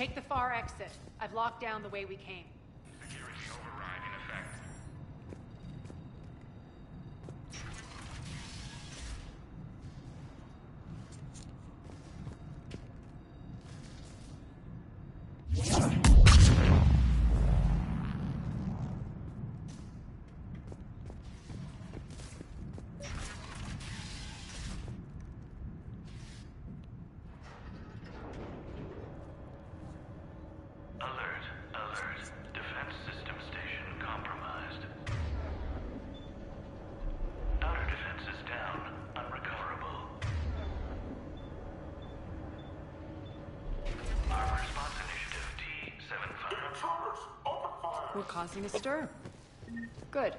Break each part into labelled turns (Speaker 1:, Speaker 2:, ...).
Speaker 1: Take the far exit. I've locked down the way we came.
Speaker 2: Security override in effect.
Speaker 1: We're causing a stir. Good.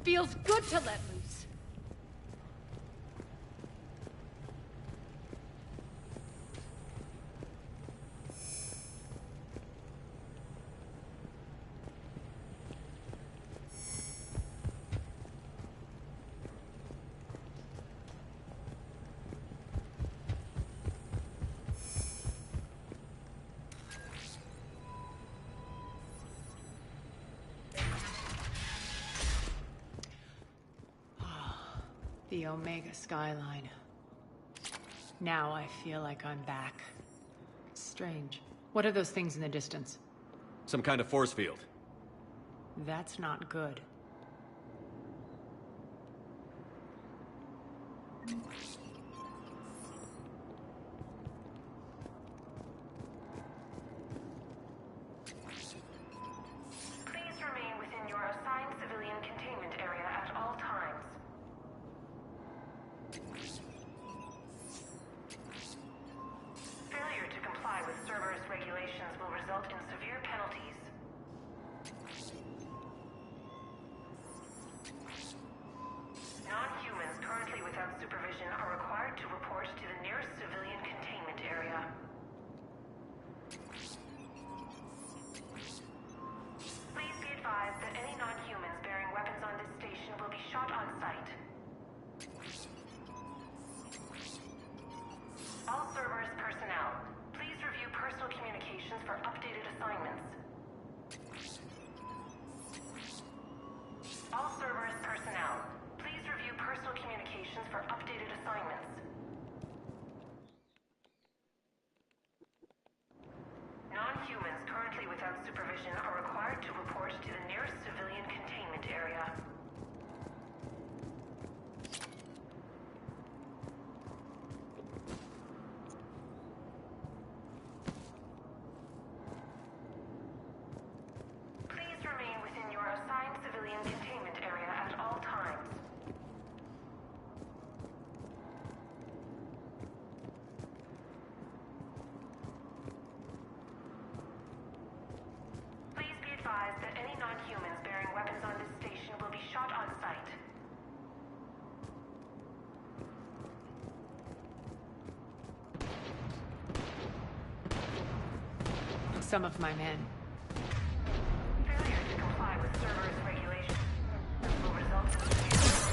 Speaker 1: Feels good to let loose. The Omega skyline. Now I feel like I'm back. Strange. What are those things in the distance?
Speaker 3: Some kind of force field.
Speaker 1: That's not good.
Speaker 4: Please remain within your assigned civilian containment area at all times. Failure to comply with Cerberus regulations will result in severe penalties. Non-humans currently without supervision are required to report to the nearest civilian containment area. Please be advised that any non-humans bearing weapons on this station will be shot on sight. All Cerberus personnel, please review personal communications for updated assignments. All Cerberus personnel, please review personal communications for updated assignments. Non-humans currently without supervision are required to report to the nearest civilian containment area. Please remain within your assigned civilian containment area at all times. Please be advised that any non-humans bearing weapons on this station will be shot on sight.
Speaker 1: Some of my men.
Speaker 4: Failure to comply with Cerberus regulations will result in severe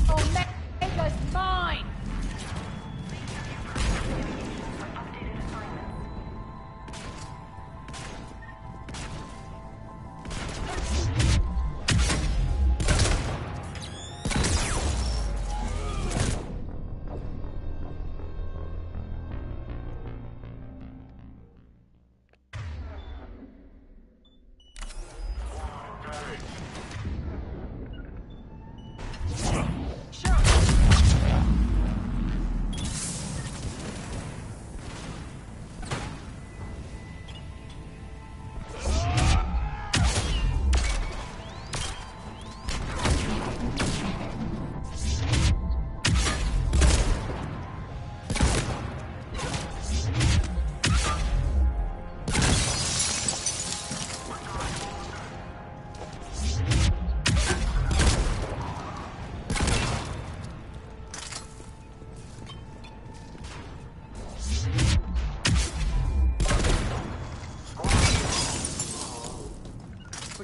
Speaker 1: Omega's mine!
Speaker 4: for updated assignments.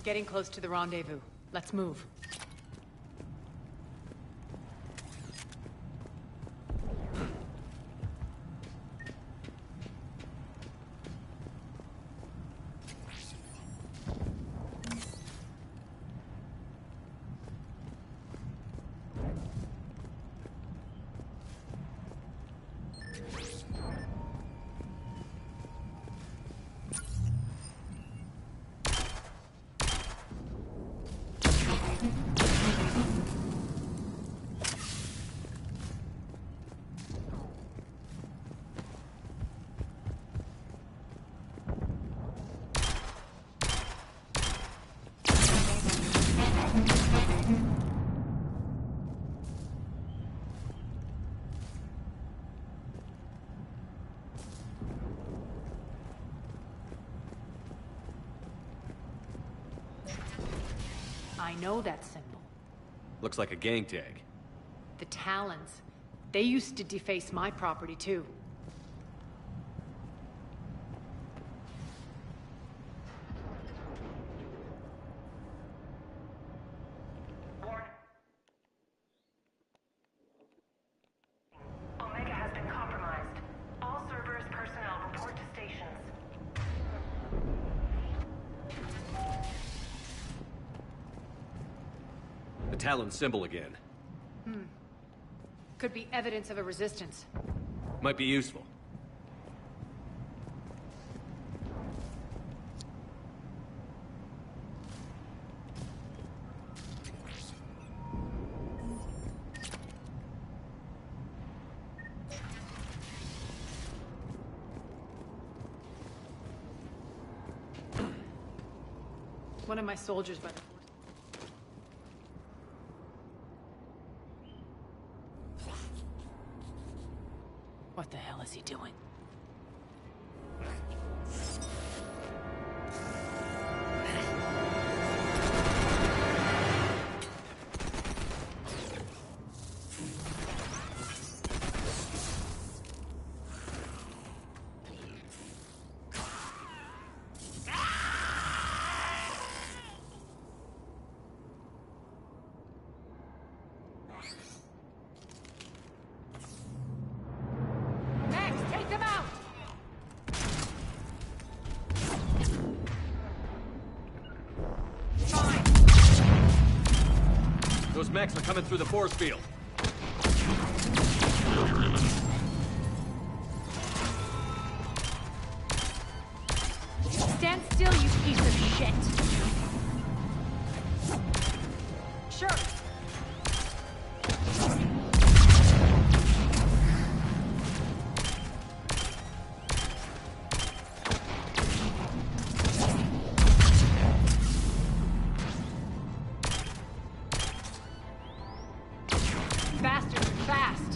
Speaker 1: We're getting close to the rendezvous. Let's move. I know that symbol.
Speaker 3: Looks like a gang tag.
Speaker 1: The Talons. They used to deface my property, too.
Speaker 4: Warning. Omega has been compromised. All Cerberus personnel report to stations.
Speaker 3: The Talon symbol again.
Speaker 1: Could be evidence of a resistance.
Speaker 3: Might be useful.
Speaker 1: One of my soldiers by the force. What the hell is he doing?
Speaker 3: Those mechs are coming through the force field.
Speaker 1: Stand still, you piece of shit! Sure. Bastards are fast.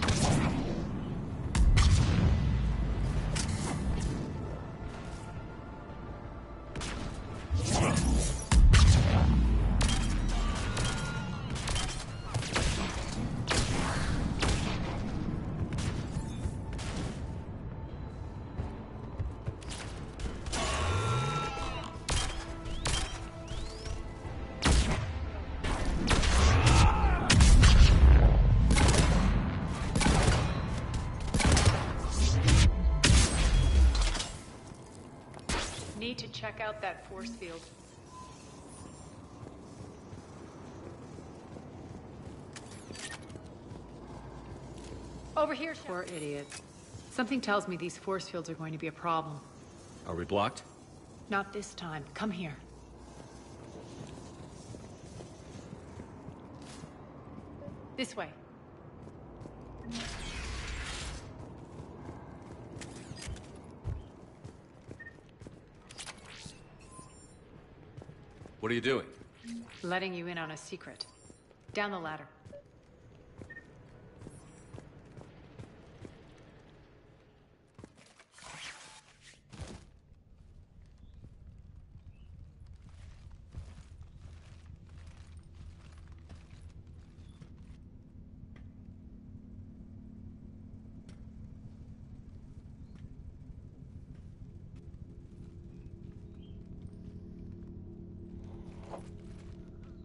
Speaker 1: Need to check out that force field. Over here, poor idiot. Something tells me these force fields are going to be a problem.
Speaker 3: Are we blocked?
Speaker 1: Not this time. Come here. This way.
Speaker 3: What are you doing?
Speaker 1: Letting you in on a secret. Down the ladder.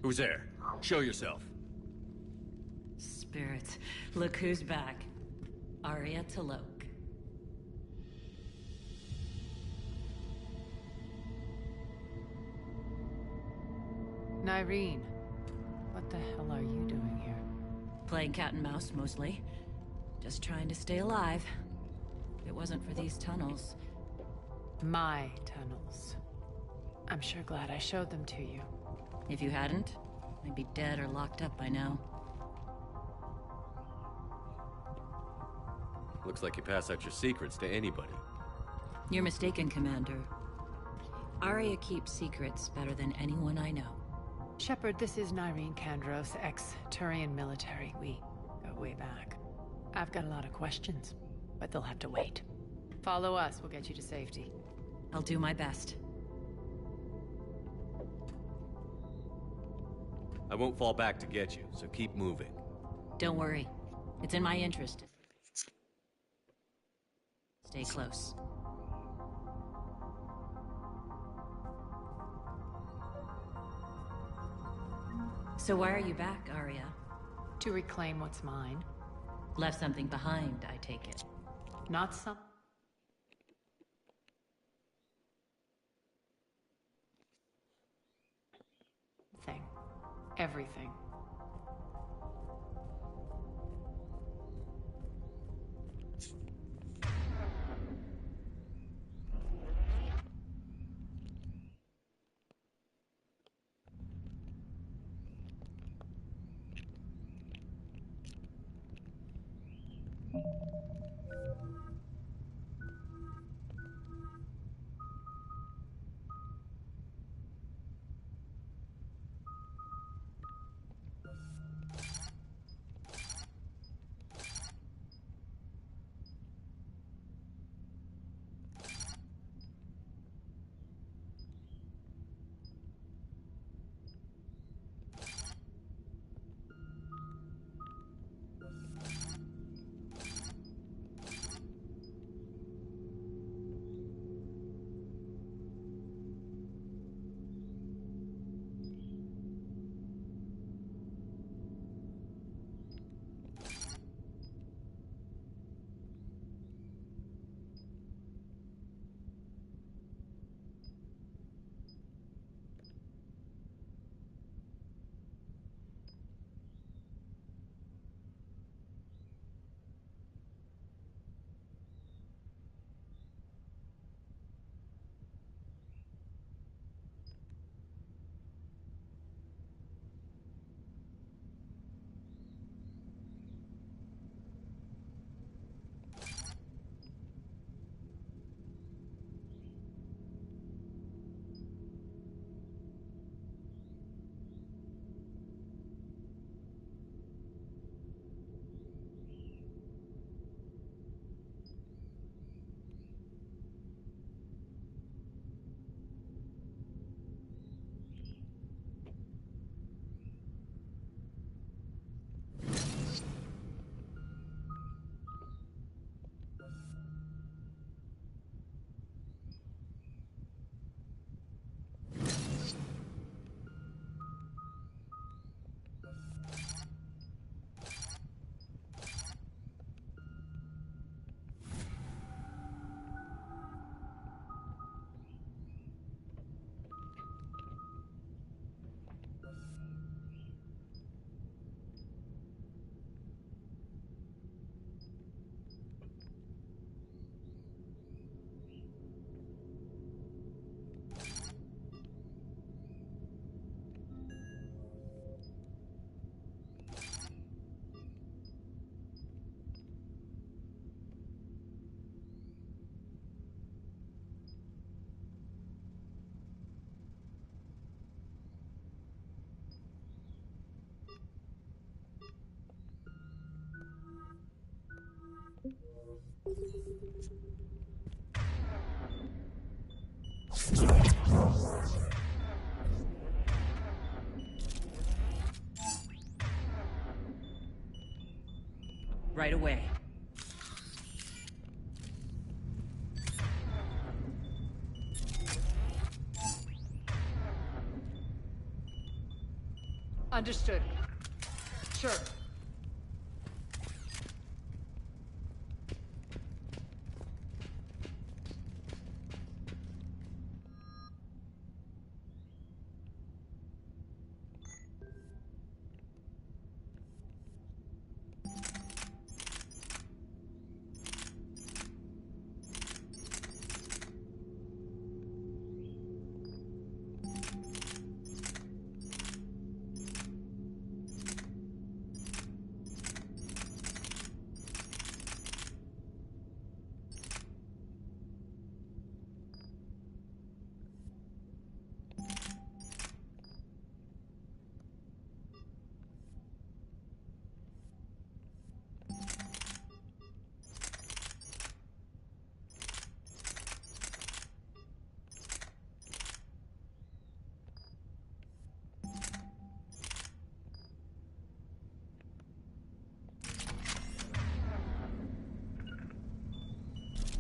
Speaker 3: Who's there? Show yourself.
Speaker 5: Spirits, look who's back. Arya Talok.
Speaker 1: Nyreen, what the hell are you doing here?
Speaker 5: Playing cat and mouse, mostly. Just trying to stay alive. If it wasn't for these tunnels...
Speaker 1: My tunnels. I'm sure glad I showed them to you.
Speaker 5: If you hadn't, I'd be dead or locked up by now.
Speaker 3: Looks like you pass out your secrets to anybody.
Speaker 5: You're mistaken, Commander. Arya keeps secrets better than anyone I know.
Speaker 1: Shepard, this is Nyreen Kandros, ex-Turian military. We go way back. I've got a lot of questions, but they'll have to wait. Follow us, we'll get you to safety.
Speaker 5: I'll do my best.
Speaker 3: I won't fall back to get you, so keep moving.
Speaker 5: Don't worry. It's in my interest. Stay close. So why are you back, Arya?
Speaker 1: To reclaim what's mine.
Speaker 5: Left something behind, I take it.
Speaker 1: Not some... thing. Everything.
Speaker 5: Right away.
Speaker 1: Understood. Sure.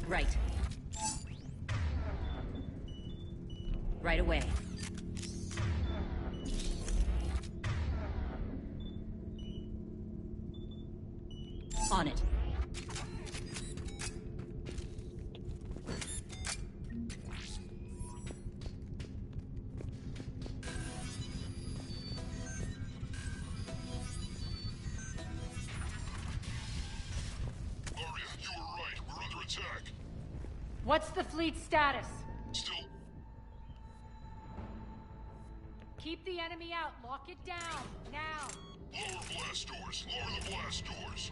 Speaker 5: Right. Right away. On it.
Speaker 2: Aria, you were right. We're under attack.
Speaker 1: What's the fleet status?
Speaker 2: Still...
Speaker 1: Keep the enemy out. Lock it down. Now.
Speaker 2: Lower blast doors. Lower the blast doors.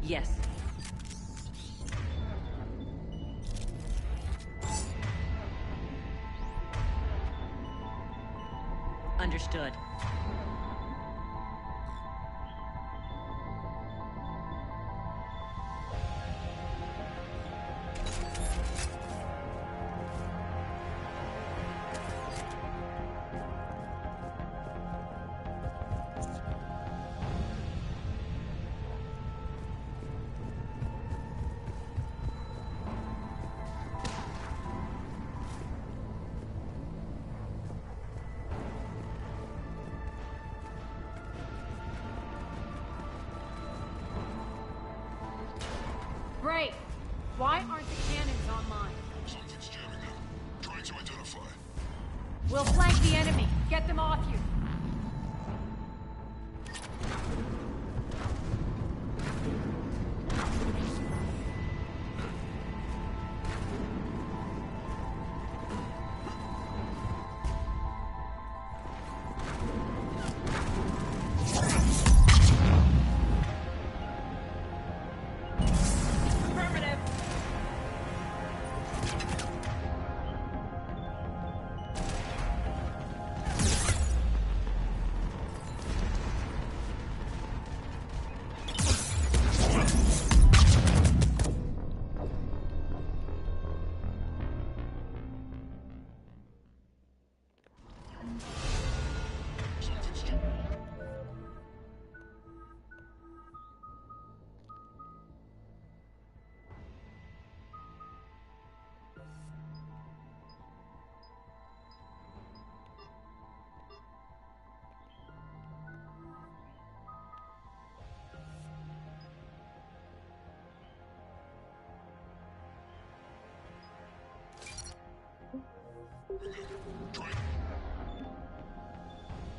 Speaker 5: Yes. Understood.
Speaker 1: Great! Why aren't the cannons online?
Speaker 2: Something's jamming them. Trying to identify.
Speaker 1: We'll flank the enemy. Get them off you.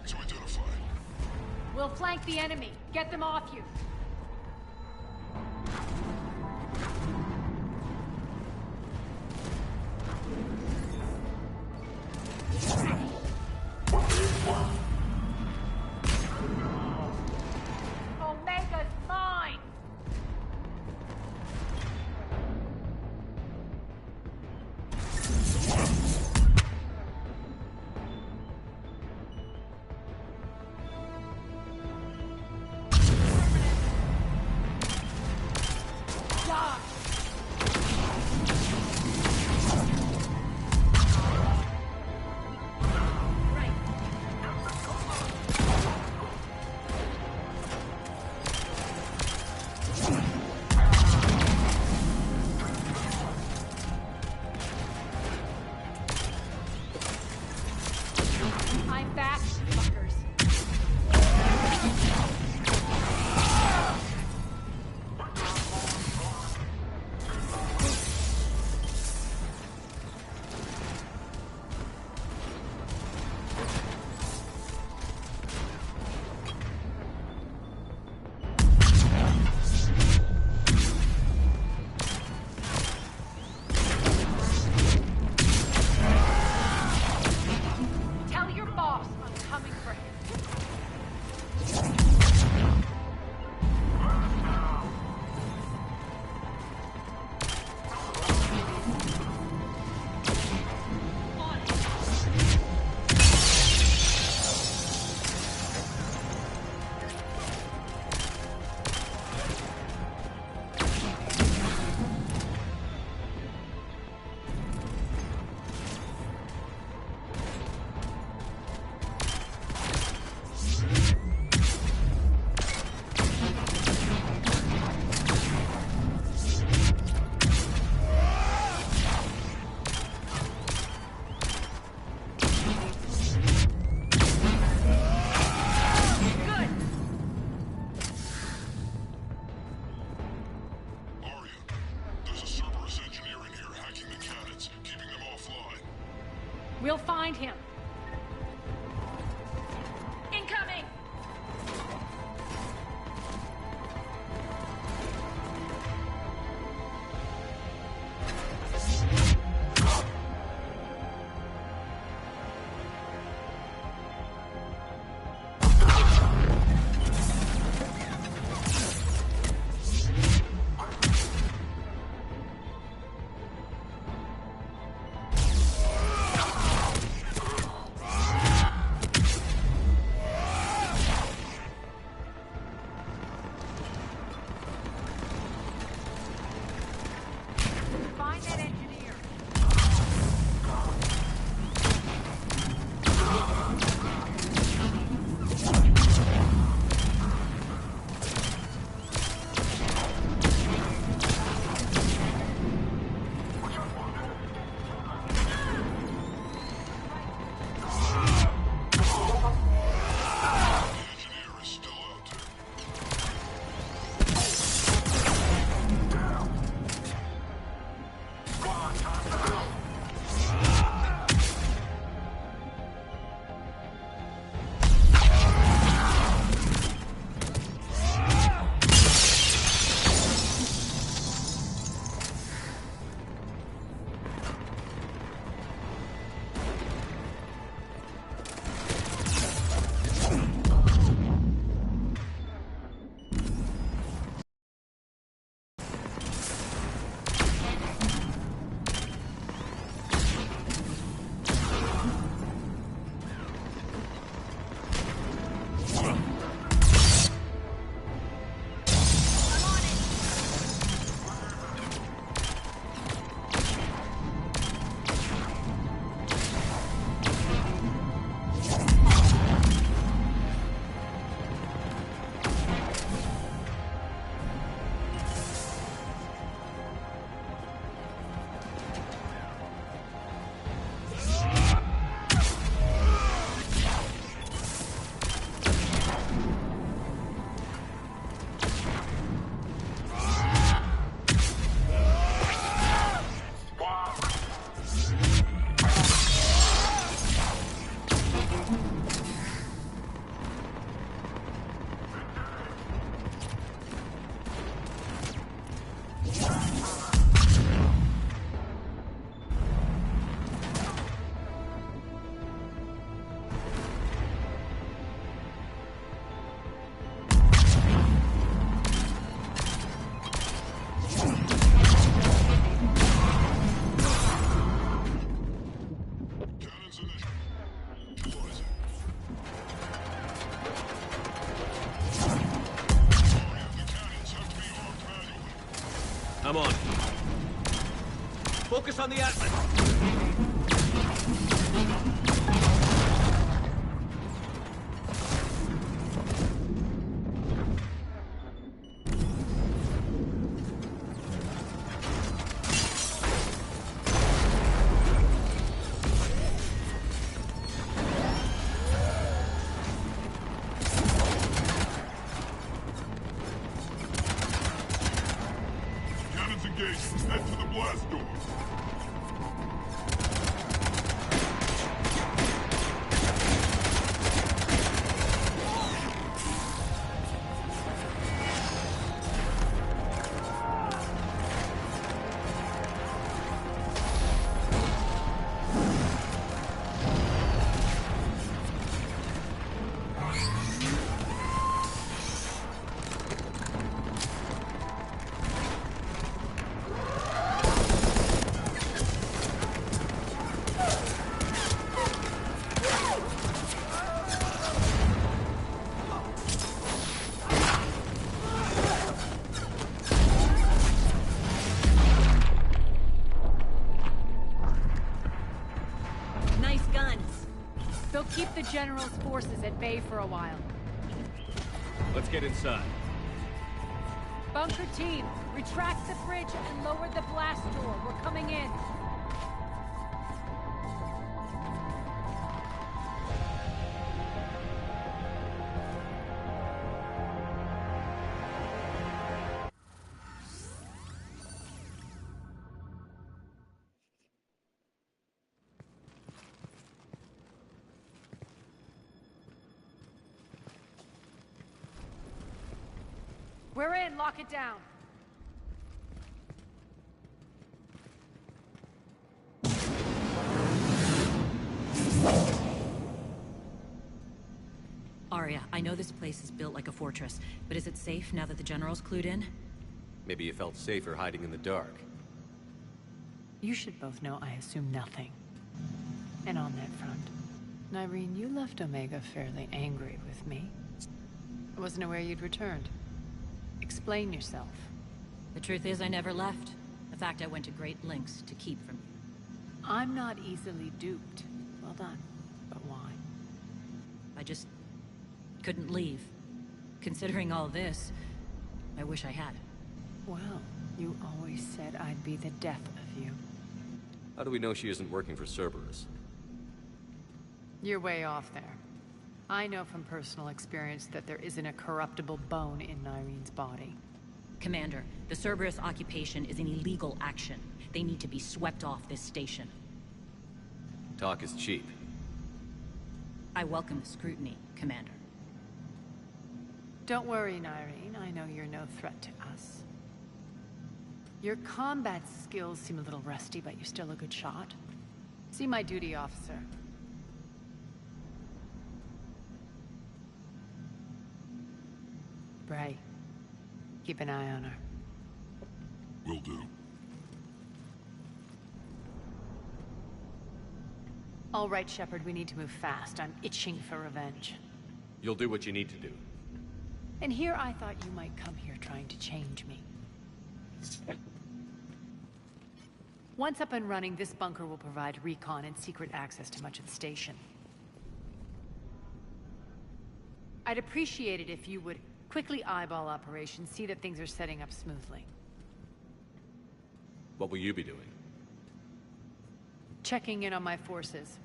Speaker 2: Trying to identify.
Speaker 1: We'll flank the enemy. Get them off you. Omega's mine! I'm back, fuckers. Tell your boss I'm coming for him.
Speaker 2: Arya, there's a Cerberus engineer in here hacking the cannons, keeping them offline.
Speaker 1: We'll find him. Incoming!
Speaker 3: I'm on. Focus on the Atlas!
Speaker 2: Cannons engaged. Head to the blast door.
Speaker 1: Nice guns. They'll keep the General's forces at bay for a while.
Speaker 3: Let's get inside.
Speaker 1: Bunker team, retract the bridge and lower the blast door. We're coming in. We're in. Lock it down.
Speaker 5: Arya, I know this place is built like a fortress, but is it safe now that the General's clued in?
Speaker 3: Maybe you felt safer hiding in the dark.
Speaker 1: You should both know I assume nothing. And on that front, Nyreen, you left Omega fairly angry with me. I wasn't aware you'd returned. Explain yourself.
Speaker 5: The truth is, I never left. In fact, I went to great lengths to keep from you.
Speaker 1: I'm not easily duped. Well done. But why?
Speaker 5: I just couldn't leave. Considering all this, I wish I had.
Speaker 1: Well, you always said I'd be the death of you.
Speaker 3: How do we know she isn't working for Cerberus?
Speaker 1: You're way off there. I know from personal experience that there isn't a corruptible bone in Nyreen's body.
Speaker 5: Commander, the Cerberus occupation is an illegal action. They need to be swept off this station.
Speaker 3: Talk is cheap.
Speaker 5: I welcome the scrutiny, Commander.
Speaker 1: Don't worry, Nyreen. I know you're no threat to us. Your combat skills seem a little rusty, but you're still a good shot. See my duty officer. Bray, keep an eye on her.
Speaker 2: Will do.
Speaker 1: All right, Shepard, we need to move fast. I'm itching for revenge.
Speaker 3: You'll do what you need to do.
Speaker 1: And here I thought you might come here trying to change me. Once up and running, this bunker will provide recon and secret access to much of the station. I'd appreciate it if you would quickly eyeball operations, see that things are setting up smoothly.
Speaker 3: What will you be doing?
Speaker 1: Checking in on my forces.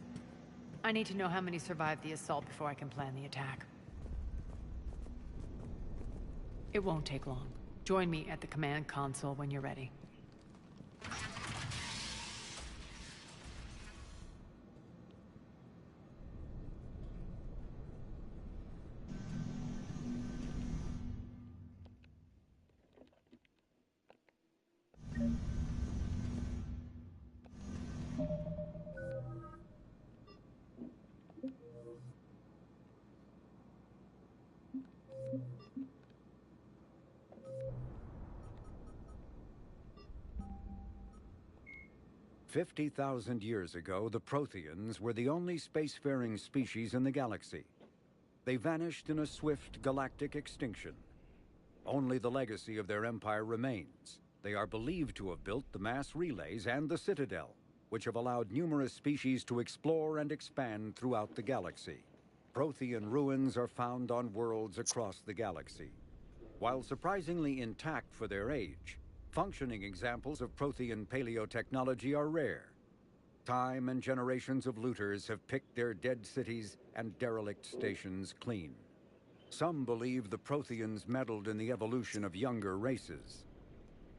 Speaker 1: I need to know how many survived the assault before I can plan the attack. It won't take long. Join me at the command console when you're ready.
Speaker 6: "50,000 years ago, the Protheans were the only spacefaring species in the galaxy. They vanished in a swift galactic extinction. Only the legacy of their empire remains, They are believed to have built the mass relays and the Citadel, which have allowed numerous species to explore and expand throughout the galaxy. Prothean ruins are found on worlds across the galaxy. While surprisingly intact for their age, functioning examples of Prothean paleotechnology are rare. Time and generations of looters have picked their dead cities and derelict stations clean. Some believe the Protheans meddled in the evolution of younger races.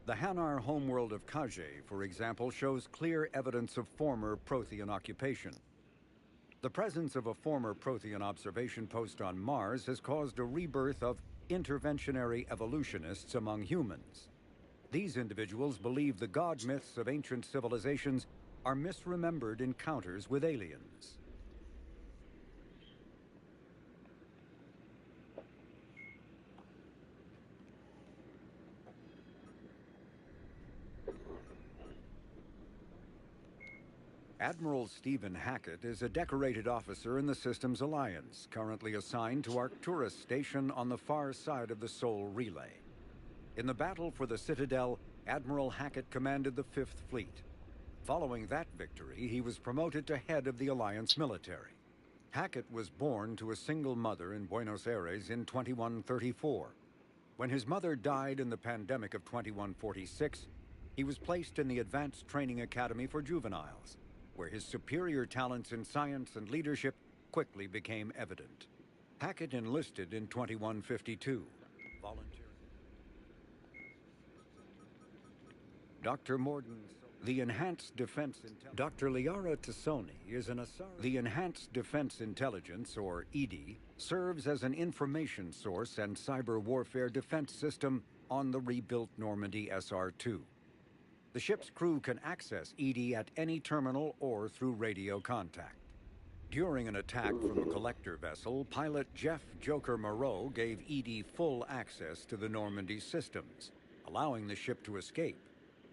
Speaker 6: The Hanar homeworld of Kage, for example, shows clear evidence of former Prothean occupation. The presence of a former Prothean observation post on Mars has caused a rebirth of interventionary evolutionists among humans. These individuals believe the god myths of ancient civilizations are misremembered encounters with aliens. Admiral Stephen Hackett is a decorated officer in the Systems Alliance, currently assigned to Arcturus Station on the far side of the Sol Relay. In the battle for the Citadel, Admiral Hackett commanded the 5th Fleet. Following that victory, he was promoted to head of the Alliance military. Hackett was born to a single mother in Buenos Aires in 2134. When his mother died in the pandemic of 2146, he was placed in the Advanced Training Academy for Juveniles, where his superior talents in science and leadership quickly became evident. Hackett enlisted in 2152, volunteering. Dr. Morden, the Enhanced Defense Intelligence. Dr. Liara Tassoni is an Asari. The Enhanced Defense Intelligence, or EDI, serves as an information source and cyber warfare defense system on the rebuilt Normandy SR-2. The ship's crew can access EDI at any terminal or through radio contact. During an attack from a collector vessel, pilot Jeff Joker Moreau gave EDI full access to the Normandy systems, allowing the ship to escape.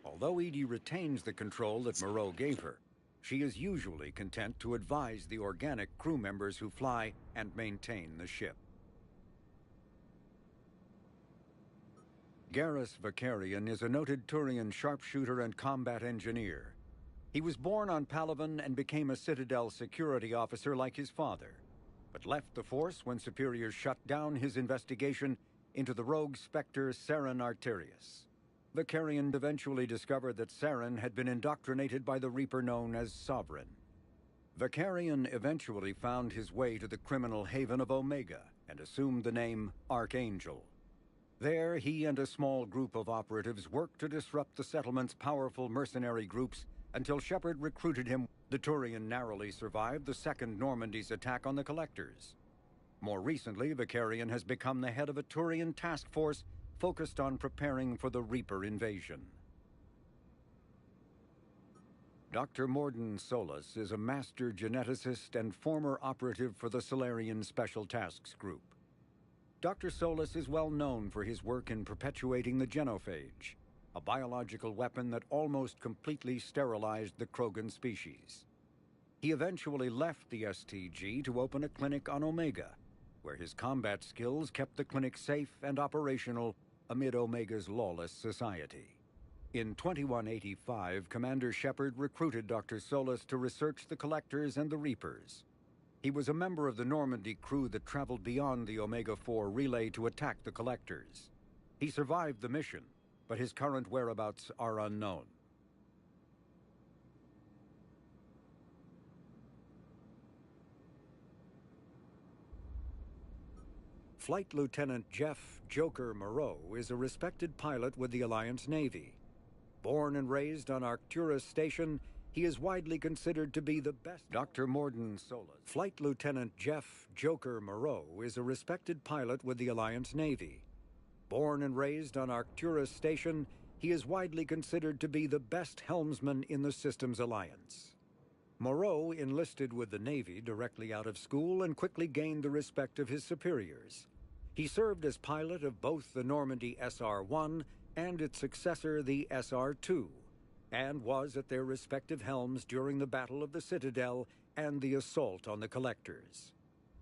Speaker 6: Although EDI retains the control that Moreau gave her, she is usually content to advise the organic crew members who fly and maintain the ship. Garrus Vakarian is a noted Turian sharpshooter and combat engineer. He was born on Palaven and became a Citadel security officer like his father, but left the Force when superiors shut down his investigation into the rogue Spectre Saren Arterius. Vakarian eventually discovered that Saren had been indoctrinated by the Reaper known as Sovereign. Vakarian eventually found his way to the criminal haven of Omega and assumed the name Archangel. There, he and a small group of operatives worked to disrupt the settlement's powerful mercenary groups until Shepard recruited him. The Turian narrowly survived the Second Normandy's attack on the Collectors. More recently, Vakarian has become the head of a Turian task force focused on preparing for the Reaper invasion. Dr. Morden Solis is a master geneticist and former operative for the Solarian Special Tasks Group. Dr. Solis is well known for his work in perpetuating the genophage, a biological weapon that almost completely sterilized the Krogan species. He eventually left the STG to open a clinic on Omega, where his combat skills kept the clinic safe and operational amid Omega's lawless society. In 2185, Commander Shepard recruited Dr. Solis to research the Collectors and the Reapers. He was a member of the Normandy crew that traveled beyond the Omega-4 relay to attack the Collectors. He survived the mission, but his current whereabouts are unknown. Flight Lieutenant Jeff Joker Moreau is a respected pilot with the Alliance Navy. Born and raised on Arcturus Station, he is widely considered to be the best. Dr. Morden Solis. Flight Lieutenant Jeff Joker Moreau is a respected pilot with the Alliance Navy. Born and raised on Arcturus Station, he is widely considered to be the best helmsman in the Systems Alliance. Moreau enlisted with the Navy directly out of school and quickly gained the respect of his superiors. He served as pilot of both the Normandy SR-1 and its successor, the SR-2, and was at their respective helms during the Battle of the Citadel and the assault on the Collectors.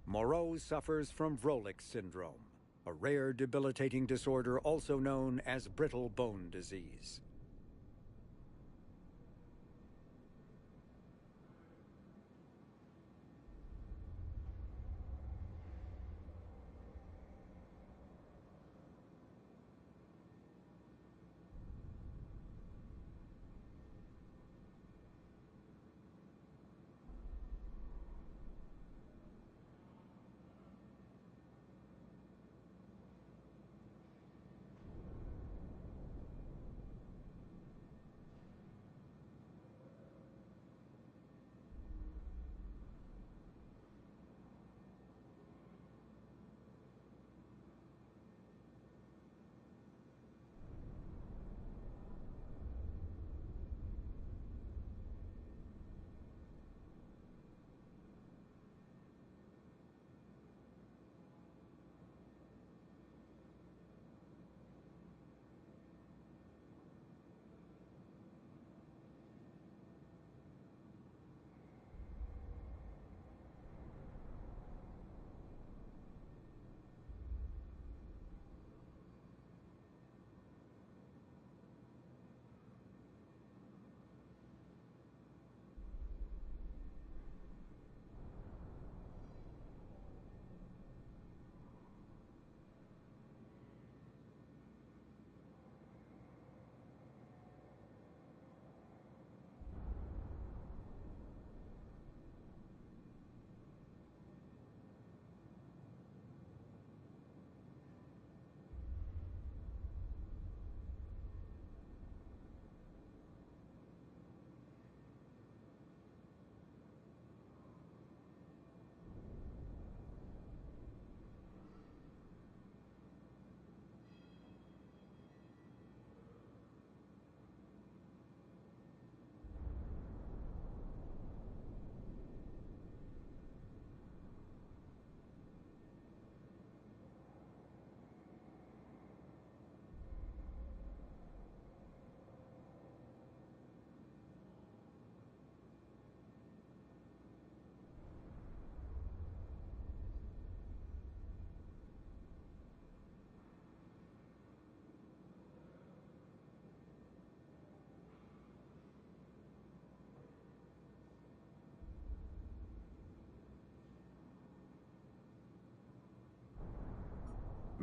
Speaker 6: Moreau suffers from Vrolik syndrome, a rare debilitating disorder also known as brittle bone disease.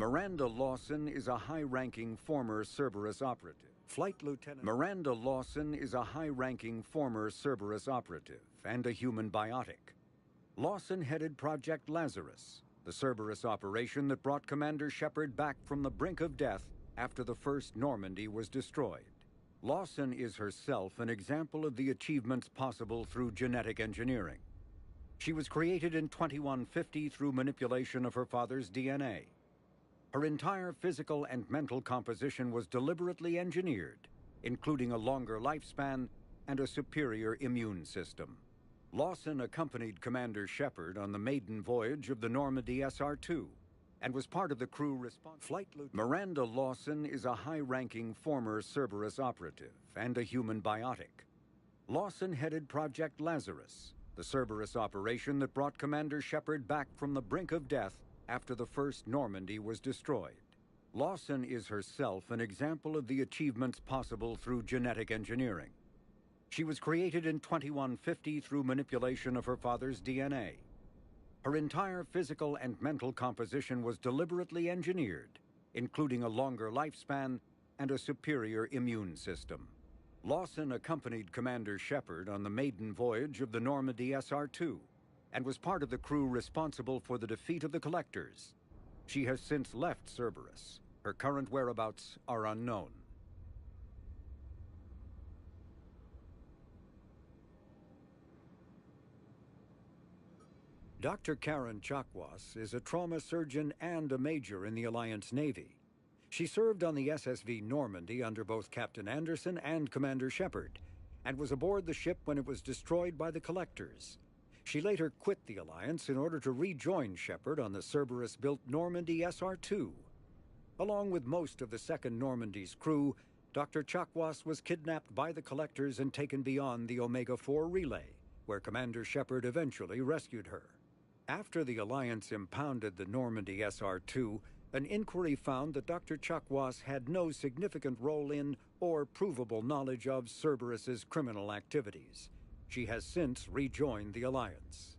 Speaker 6: Miranda Lawson is a high-ranking former Cerberus operative. Flight Lieutenant Miranda Lawson is a high-ranking former Cerberus operative and a human biotic. Lawson headed Project Lazarus, the Cerberus operation that brought Commander Shepard back from the brink of death after the first Normandy was destroyed. Lawson is herself an example of the achievements possible through genetic engineering. She was created in 2150 through manipulation of her father's DNA. Her entire physical and mental composition was deliberately engineered, including a longer lifespan and a superior immune system. Lawson accompanied Commander Shepard on the maiden voyage of the Normandy SR-2 and was part of the crew responsible. Flight Lieutenant Miranda Lawson is a high-ranking former Cerberus operative and a human biotic. Lawson headed Project Lazarus, the Cerberus operation that brought Commander Shepard back from the brink of death after the first Normandy was destroyed. Lawson is herself an example of the achievements possible through genetic engineering. She was created in 2150 through manipulation of her father's DNA. Her entire physical and mental composition was deliberately engineered, including a longer lifespan and a superior immune system. Lawson accompanied Commander Shepard on the maiden voyage of the Normandy SR-2 and was part of the crew responsible for the defeat of the Collectors. She has since left Cerberus. Her current whereabouts are unknown. Dr. Karen Chakwas is a trauma surgeon and a major in the Alliance Navy. She served on the SSV Normandy under both Captain Anderson and Commander Shepard, and was aboard the ship when it was destroyed by the Collectors. She later quit the Alliance in order to rejoin Shepard on the Cerberus-built Normandy SR-2. Along with most of the second Normandy's crew, Dr. Chakwas was kidnapped by the Collectors and taken beyond the Omega-4 relay, where Commander Shepard eventually rescued her. After the Alliance impounded the Normandy SR-2, An inquiry found that Dr. Chakwas had no significant role in or provable knowledge of Cerberus's criminal activities. She has since rejoined the Alliance.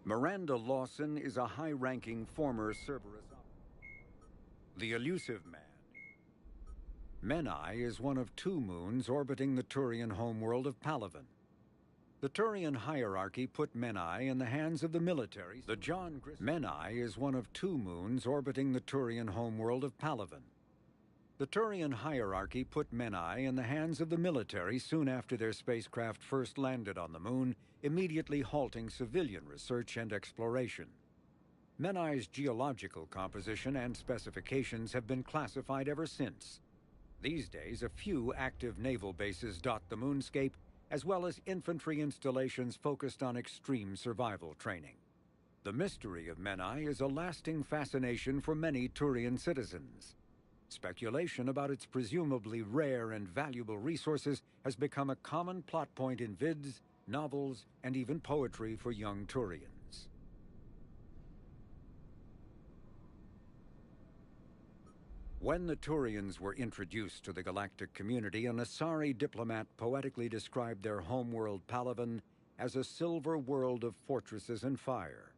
Speaker 6: Miranda Lawson is a high-ranking former Cerberus operative. The elusive man. Menai is one of 2 moons orbiting the Turian homeworld of Palaven. The Turian hierarchy put Menai in the hands of the military. Menai is one of 2 moons orbiting the Turian homeworld of Palaven. The Turian hierarchy put Menai in the hands of the military soon after their spacecraft first landed on the moon, immediately halting civilian research and exploration. Menai's geological composition and specifications have been classified ever since. These days, a few active naval bases dot the moonscape, as well as infantry installations focused on extreme survival training. The mystery of Menai is a lasting fascination for many Turian citizens. Speculation about its presumably rare and valuable resources has become a common plot point in vids, novels, and even poetry for young Turians. When the Turians were introduced to the galactic community, an Asari diplomat poetically described their homeworld Palaven as a silver world of fortresses and fire.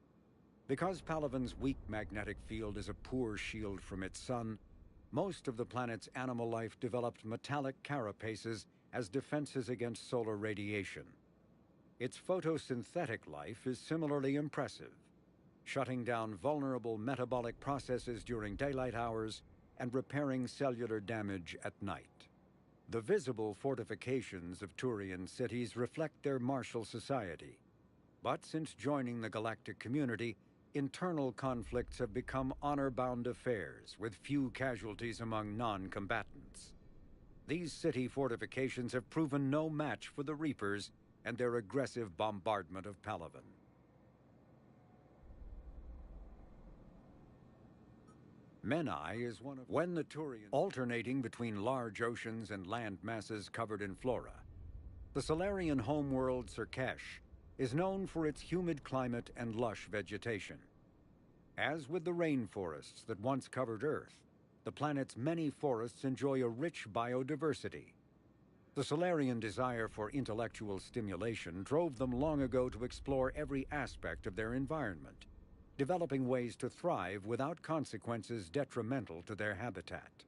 Speaker 6: Because Palaven's weak magnetic field is a poor shield from its sun, most of the planet's animal life developed metallic carapaces as defenses against solar radiation. Its photosynthetic life is similarly impressive, shutting down vulnerable metabolic processes during daylight hours and repairing cellular damage at night. The visible fortifications of Turian cities reflect their martial society. But since joining the galactic community, internal conflicts have become honor-bound affairs, with few casualties among non-combatants. These city fortifications have proven no match for the Reapers and their aggressive bombardment of Palaven. Menai is one of when the Turians alternating between large oceans and land masses covered in flora. The Solarian homeworld Serkesh is known for its humid climate and lush vegetation. As with the rainforests that once covered Earth, the planet's many forests enjoy a rich biodiversity. The Solarian desire for intellectual stimulation drove them long ago to explore every aspect of their environment, developing ways to thrive without consequences detrimental to their habitat.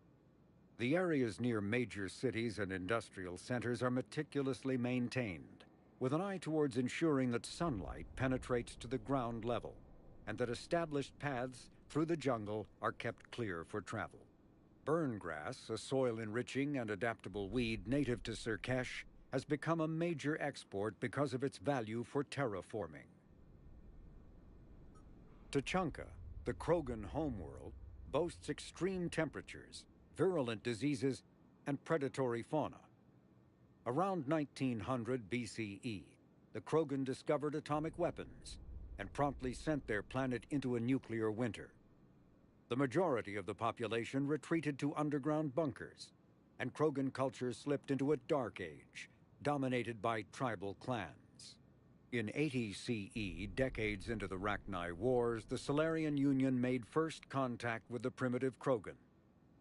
Speaker 6: The areas near major cities and industrial centers are meticulously maintained, with an eye towards ensuring that sunlight penetrates to the ground level, and that established paths through the jungle are kept clear for travel. Burngrass, a soil-enriching and adaptable weed native to Serkesh, has become a major export because of its value for terraforming. Tuchanka, the Krogan homeworld, boasts extreme temperatures, virulent diseases, and predatory fauna. Around 1900 BCE, the Krogan discovered atomic weapons and promptly sent their planet into a nuclear winter. The majority of the population retreated to underground bunkers, and Krogan culture slipped into a dark age, dominated by tribal clans. In 80 CE, decades into the Rachni Wars, the Solarian Union made first contact with the primitive Krogan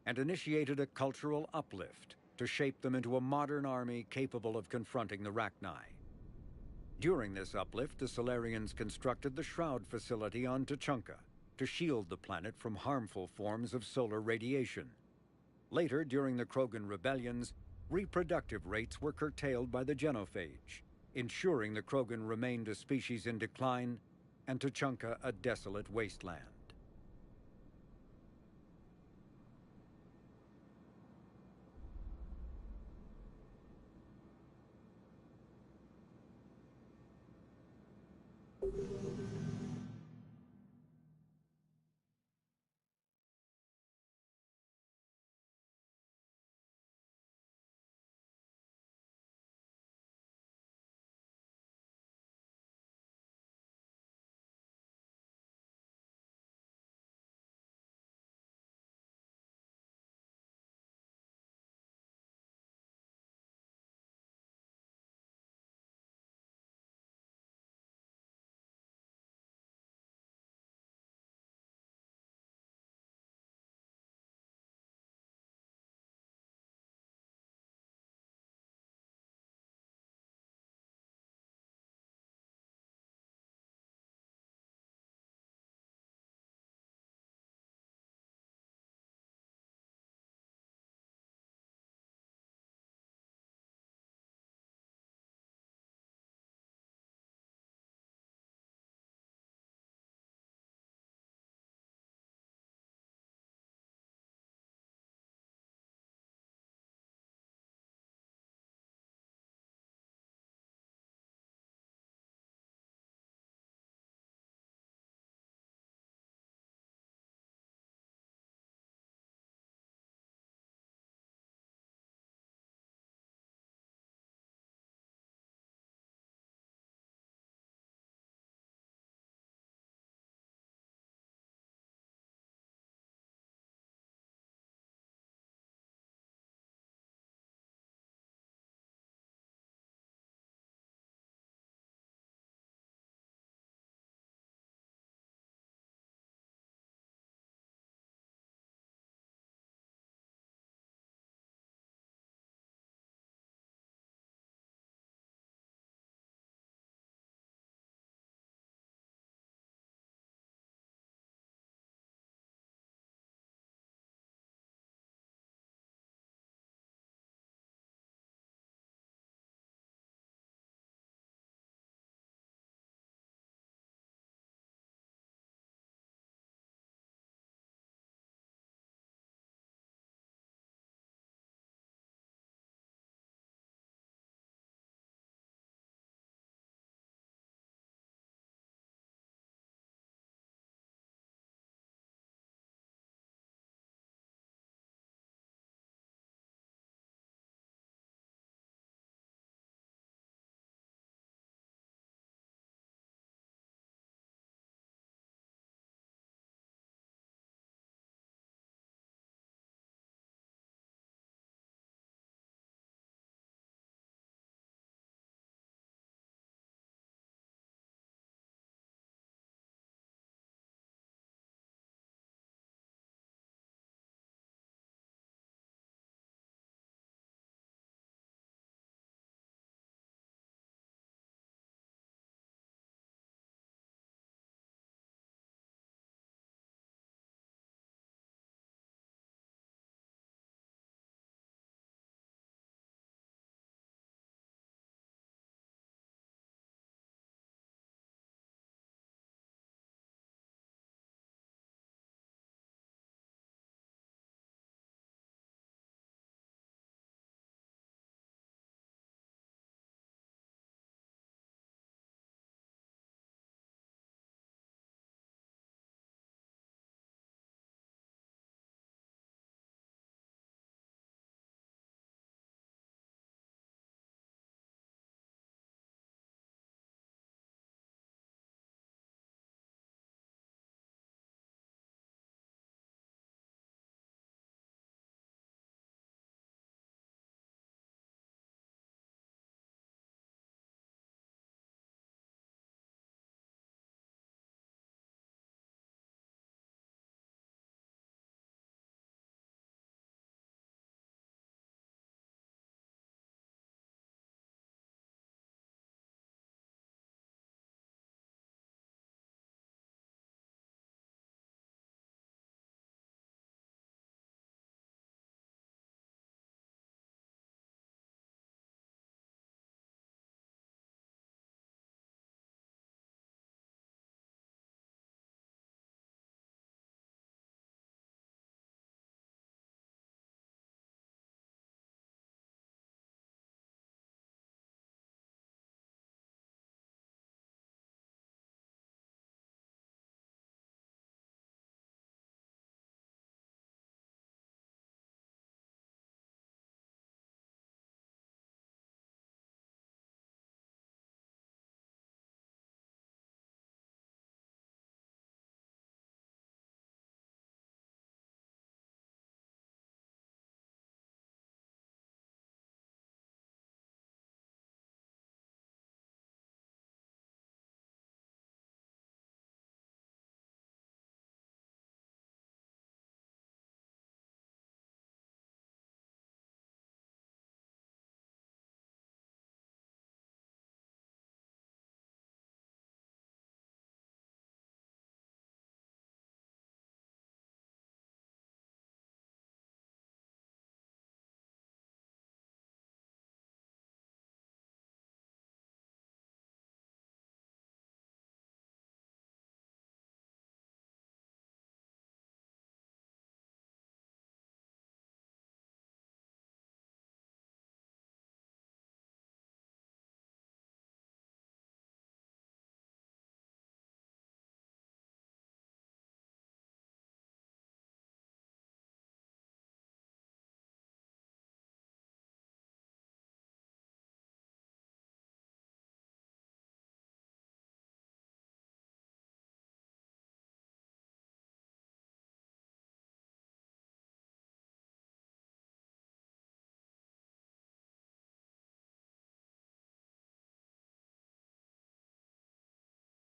Speaker 6: and initiated a cultural uplift to shape them into a modern army capable of confronting the Rachni. During this uplift, the Solarians constructed the Shroud facility on Tuchanka to shield the planet from harmful forms of solar radiation. Later, during the Krogan rebellions, reproductive rates were curtailed by the genophage, ensuring the Krogan remained a species in decline and Tuchanka a desolate wasteland.